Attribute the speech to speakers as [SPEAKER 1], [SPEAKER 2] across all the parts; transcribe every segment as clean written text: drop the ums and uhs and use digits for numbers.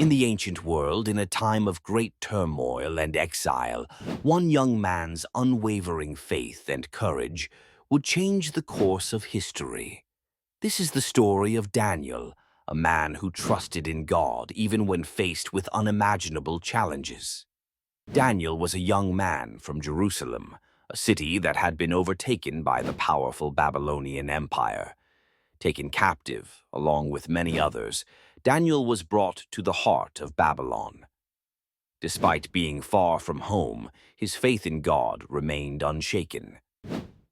[SPEAKER 1] In the ancient world, in a time of great turmoil and exile, one young man's unwavering faith and courage would change the course of history. This is the story of Daniel, a man who trusted in God even when faced with unimaginable challenges. Daniel was a young man from Jerusalem, a city that had been overtaken by the powerful Babylonian Empire. Taken captive, along with many others, Daniel was brought to the heart of Babylon. Despite being far from home, his faith in God remained unshaken.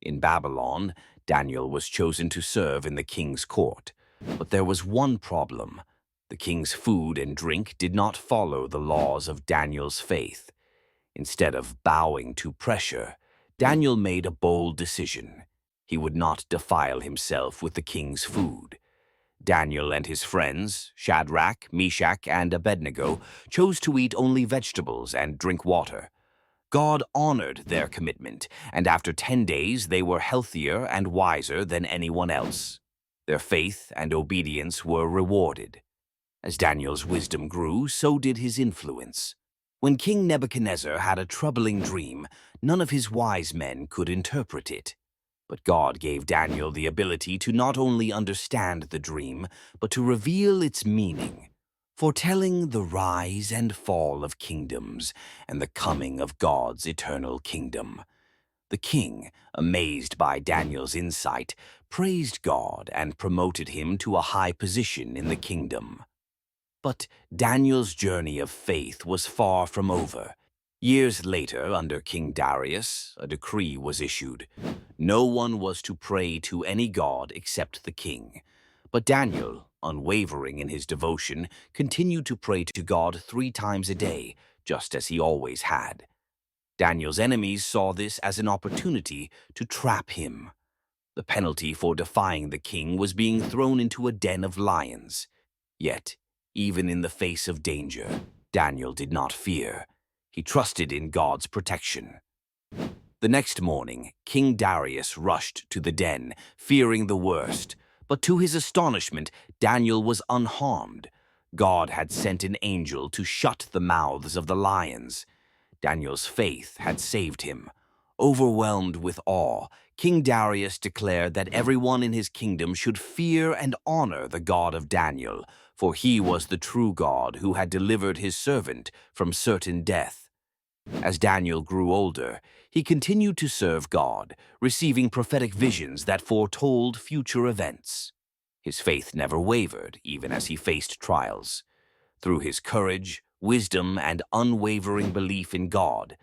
[SPEAKER 1] In Babylon, Daniel was chosen to serve in the king's court. But there was one problem. The king's food and drink did not follow the laws of Daniel's faith. Instead of bowing to pressure, Daniel made a bold decision. He would not defile himself with the king's food. Daniel and his friends, Shadrach, Meshach, and Abednego, chose to eat only vegetables and drink water. God honored their commitment, and after 10 days they were healthier and wiser than anyone else. Their faith and obedience were rewarded. As Daniel's wisdom grew, so did his influence. When King Nebuchadnezzar had a troubling dream, none of his wise men could interpret it. But God gave Daniel the ability to not only understand the dream, but to reveal its meaning, foretelling the rise and fall of kingdoms and the coming of God's eternal kingdom. The king, amazed by Daniel's insight, praised God and promoted him to a high position in the kingdom. But Daniel's journey of faith was far from over. Years later, under King Darius, a decree was issued. No one was to pray to any god except the king. But Daniel, unwavering in his devotion, continued to pray to God 3 times a day, just as he always had. Daniel's enemies saw this as an opportunity to trap him. The penalty for defying the king was being thrown into a den of lions. Yet, even in the face of danger, Daniel did not fear. He trusted in God's protection. The next morning, King Darius rushed to the den, fearing the worst. But to his astonishment, Daniel was unharmed. God had sent an angel to shut the mouths of the lions. Daniel's faith had saved him. Overwhelmed with awe, King Darius declared that everyone in his kingdom should fear and honor the God of Daniel, for he was the true God who had delivered his servant from certain death. As Daniel grew older, he continued to serve God, receiving prophetic visions that foretold future events. His faith never wavered, even as he faced trials. Through his courage, wisdom, and unwavering belief in God,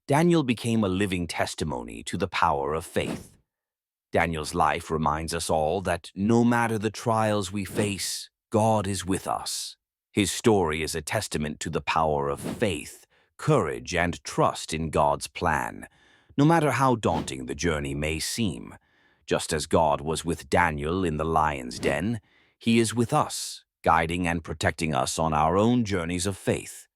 [SPEAKER 1] Daniel became a living testimony to the power of faith. Daniel's life reminds us all that no matter the trials we face, God is with us. His story is a testament to the power of faith, courage, and trust in God's plan, no matter how daunting the journey may seem. Just as God was with Daniel in the lion's den, he is with us, guiding and protecting us on our own journeys of faith.